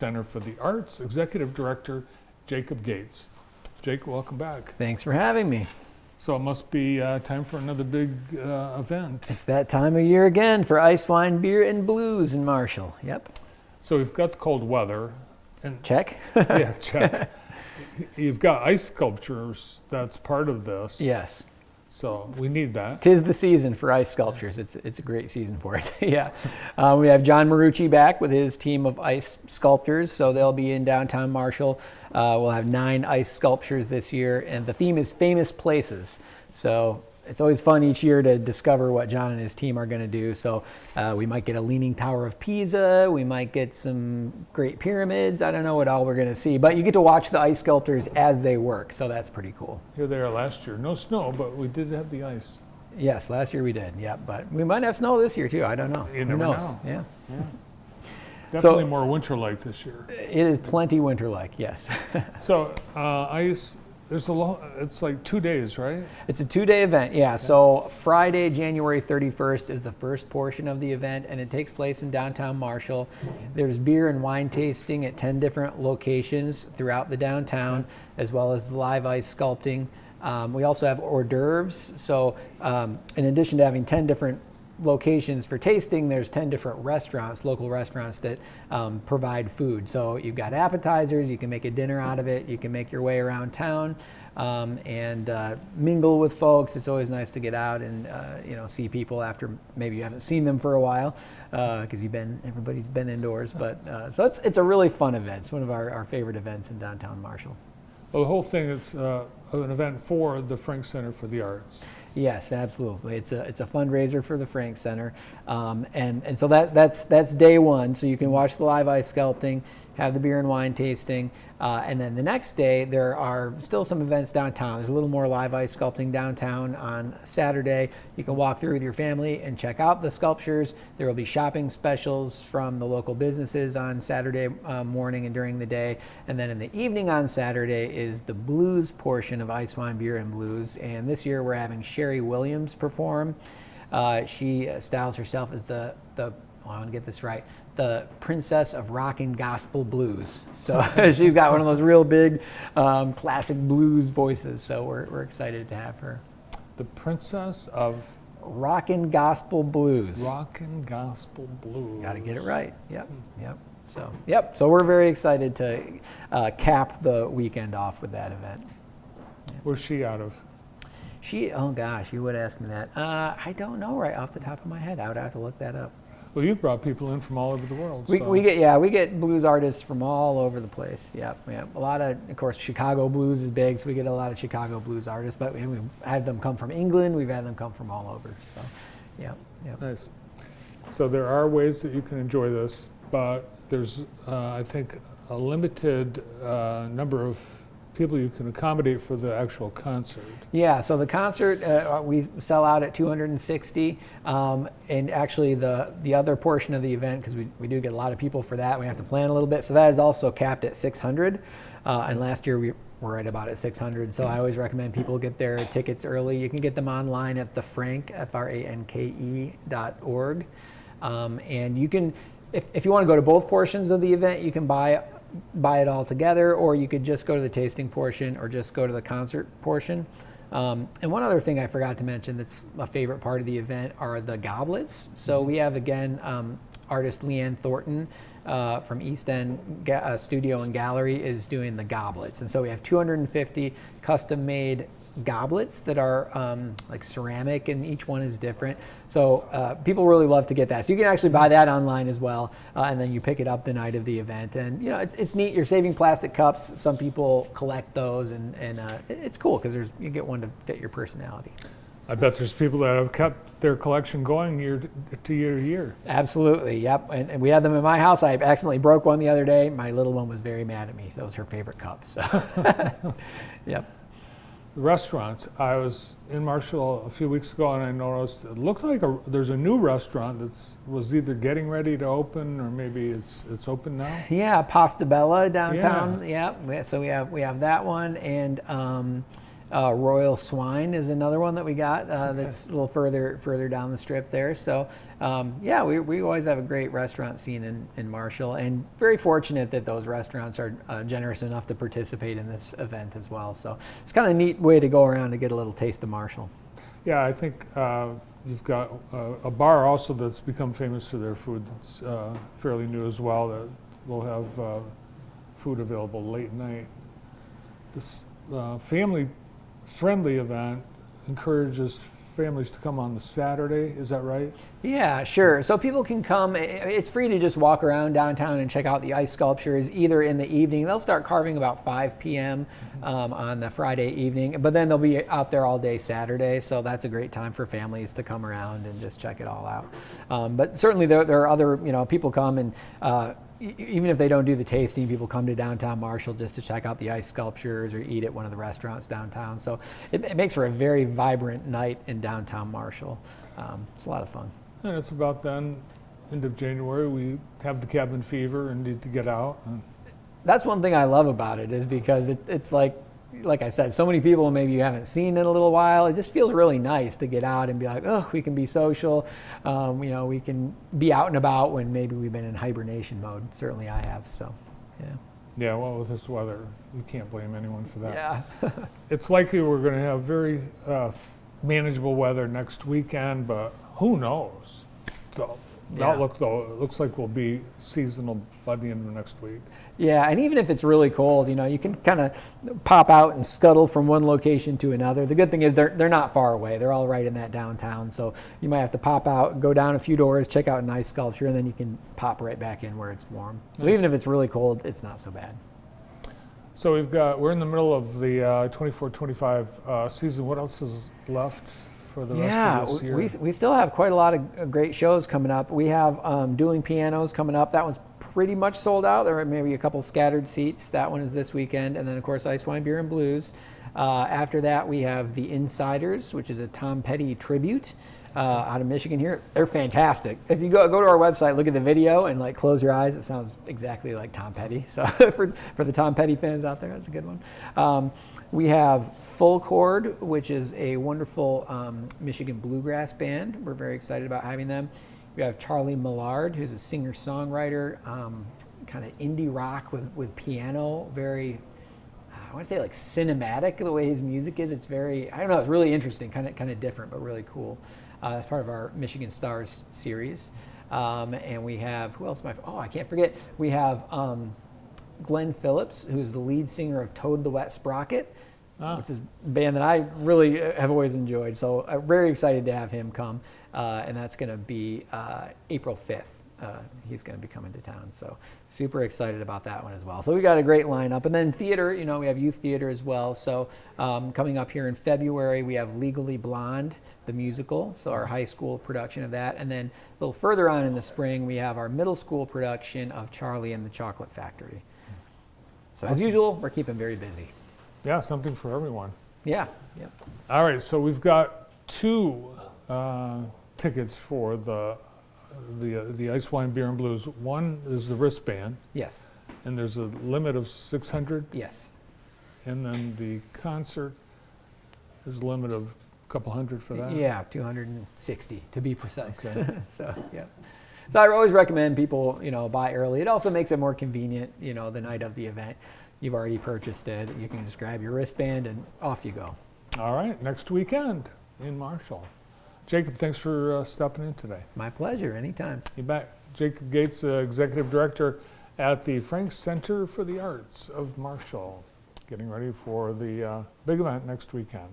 Center for the Arts, Executive Director Jacob Gates. Jake, welcome back. Thanks for having me. So it must be time for another big event. It's that time of year again for Ice, Wine, Beer, and Blues in Marshall. Yep. So we've got the cold weather. And check. Yeah, check. You've got ice sculptures. That's part of this. Yes. So we need that. 'Tis the season for ice sculptures. It's a great season for it. Yeah. We have John Marucci back with his team of ice sculptors. So they'll be in downtown Marshall. We'll have 9 ice sculptures this year, and the theme is famous places. So it's always fun each year to discover what John and his team are going to do. So we might get a Leaning Tower of Pisa. We might get some great pyramids. I don't know what all we're going to see, but you get to watch the ice sculptors as they work. So that's pretty cool. Here they are last year. No snow, but we did have the ice. Yes, last year we did. Yeah, but we might have snow this year too. I don't know. You never know. Yeah. Definitely more winter-like this year. It is plenty winter-like, yes. So ice, there's a lot. It's like 2 days, right? It's a 2-day event, yeah. So Friday, January 31st is the first portion of the event, and it takes place in downtown Marshall. There's beer and wine tasting at 10 different locations throughout the downtown, as well as live ice sculpting. We also have hors d'oeuvres. So in addition to having 10 different locations for tasting, there's 10 different restaurants, local restaurants that provide food. So you've got appetizers, you can make a dinner out of it, you can make your way around town and mingle with folks. It's always nice to get out and see people after maybe you haven't seen them for a while because everybody's been indoors. But so it's a really fun event. It's one of our favorite events in downtown Marshall. Well, the whole thing is an event for the Frank Center for the Arts. Yes, absolutely. It's a fundraiser for the Frank Center, and so that's day one. So you can watch the live ice sculpting, have the beer and wine tasting, and then the next day there are still some events downtown. There's a little more live ice sculpting downtown on Saturday. You can walk through with your family and check out the sculptures. There will be shopping specials from the local businesses on Saturday morning and during the day, and then in the evening on Saturday is the blues portion of Ice, Wine, Beer, and Blues. And this year we're having Sherry Williams perform. She styles herself as I want to get this right, the Princess of Rock and Gospel Blues. So she's got one of those real big classic blues voices. So we're excited to have her. The Princess of Rock and Gospel Blues. Rock and Gospel Blues. Got to get it right. Yep. So we're very excited to cap the weekend off with that event. Where's she out of? Oh gosh, you would ask me that. I don't know right off the top of my head. I would have to look that up. Well, you've brought people in from all over the world. We get blues artists from all over the place. Yep. A lot of course, Chicago blues is big, so we get a lot of Chicago blues artists. But we've had them come from England. We've had them come from all over. So, yeah. Nice. So there are ways that you can enjoy this, but there's, I think, a limited number of people you can accommodate for the actual concert. Yeah, so the concert, we sell out at 260, and actually the other portion of the event, because we do get a lot of people for that, we have to plan a little bit, so that is also capped at 600, and last year we were right about at 600, so I always recommend people get their tickets early. You can get them online at thefranke, FRANKE.org, and you can, if you want to go to both portions of the event, you can buy it all together, or you could just go to the tasting portion or just go to the concert portion. And one other thing I forgot to mention that's a favorite part of the event are the goblets. So we have, again, artist Leanne Thornton from East End Studio and Gallery is doing the goblets. And so we have 250 custom-made goblets that are like ceramic, and each one is different. So people really love to get that. So you can actually buy that online as well, and then you pick it up the night of the event. And it's neat. You're saving plastic cups. Some people collect those, and it's cool because you get one to fit your personality. I bet there's people that have kept their collection going year to year. Absolutely, yep. And we had them in my house. I accidentally broke one the other day. My little one was very mad at me. That was her favorite cup. So, yep. Restaurants. I was in Marshall a few weeks ago, and I noticed it looked like there's a new restaurant was either getting ready to open, or maybe it's open now. Yeah, Pasta Bella downtown. Yeah. So we have that one, and Royal Swine is another one that we got that's a little further down the strip there. So yeah, we always have a great restaurant scene in Marshall, and very fortunate that those restaurants are generous enough to participate in this event as well. So it's kind of a neat way to go around to get a little taste of Marshall. Yeah, I think you've got a bar also that's become famous for their food that's fairly new as well, that will have food available late night. This family-friendly event encourages families to come on the Saturday, is that right? Yeah, sure. So people can come. It's free to just walk around downtown and check out the ice sculptures either in the evening. They'll start carving about 5 p.m. On the Friday evening, but then they'll be out there all day Saturday. So that's a great time for families to come around and just check it all out. But certainly there are other, people come and even if they don't do the tasting, people come to downtown Marshall just to check out the ice sculptures or eat at one of the restaurants downtown. So it makes for a very vibrant night in downtown Marshall. It's a lot of fun. And it's about then, end of January, we have the cabin fever and need to get out. That's one thing I love about it, is because it's like I said, so many people maybe you haven't seen in a little while. It just feels really nice to get out and be like, oh, we can be social. We can be out and about when maybe we've been in hibernation mode. Certainly I have, so yeah. Yeah, well, with this weather, you can't blame anyone for that. Yeah. It's likely we're going to have very manageable weather next weekend, but who knows? The outlook, though, it looks like we'll be seasonal by the end of next week. Yeah, and even if it's really cold, you can kind of pop out and scuttle from one location to another. The good thing is they're not far away. They're all right in that downtown, so you might have to pop out, go down a few doors, check out an ice sculpture, and then you can pop right back in where it's warm. So Nice. even if it's really cold, it's not so bad. So we're in the middle of the 24-25 season. What else is left for the rest of this year? we still have quite a lot of great shows coming up. We have Dueling Pianos coming up. That one's pretty much sold out. There are maybe a couple scattered seats. That one is this weekend. And then, of course, Ice Wine Beer and Blues. After that, we have The Insiders, which is a Tom Petty tribute out of Michigan here. They're fantastic. If you go to our website, look at the video, and close your eyes, it sounds exactly like Tom Petty. So for the Tom Petty fans out there, that's a good one. We have Full Chord, which is a wonderful Michigan bluegrass band. We're very excited about having them. We have Charlie Millard, who's a singer-songwriter, kind of indie rock with piano, very, I want to say cinematic, the way his music is. It's very, I don't know, it's really interesting, kind of different, but really cool. That's part of our Michigan Stars series. And we have, who else I can't forget. We have Glenn Phillips, who's the lead singer of Toad the Wet Sprocket, which is a band that I really have always enjoyed. So I'm very excited to have him come. And that's going to be April 5th. He's going to be coming to town. So super excited about that one as well. So we got a great lineup. And then theater, we have youth theater as well. So coming up here in February, we have Legally Blonde, the musical, so our high school production of that. And then a little further on in the spring, we have our middle school production of Charlie and the Chocolate Factory. So as usual, we're keeping very busy. Yeah, something for everyone. Yeah. Yep. All right, so we've got 2 tickets for the Ice Wine Beer and Blues. One is the wristband, Yes. and there's a limit of 600. Yes. And then the concert, there's a limit of a couple hundred for that. Yeah, 260 to be precise. Okay. So yeah. So I always recommend people, buy early. It also makes it more convenient, the night of the event. You've already purchased it. You can just grab your wristband and off you go. All right, next weekend in Marshall. Jacob, thanks for stopping in today. My pleasure, anytime. You bet. Jacob Gates, Executive Director at the Frank Center for the Arts of Marshall, getting ready for the big event next weekend.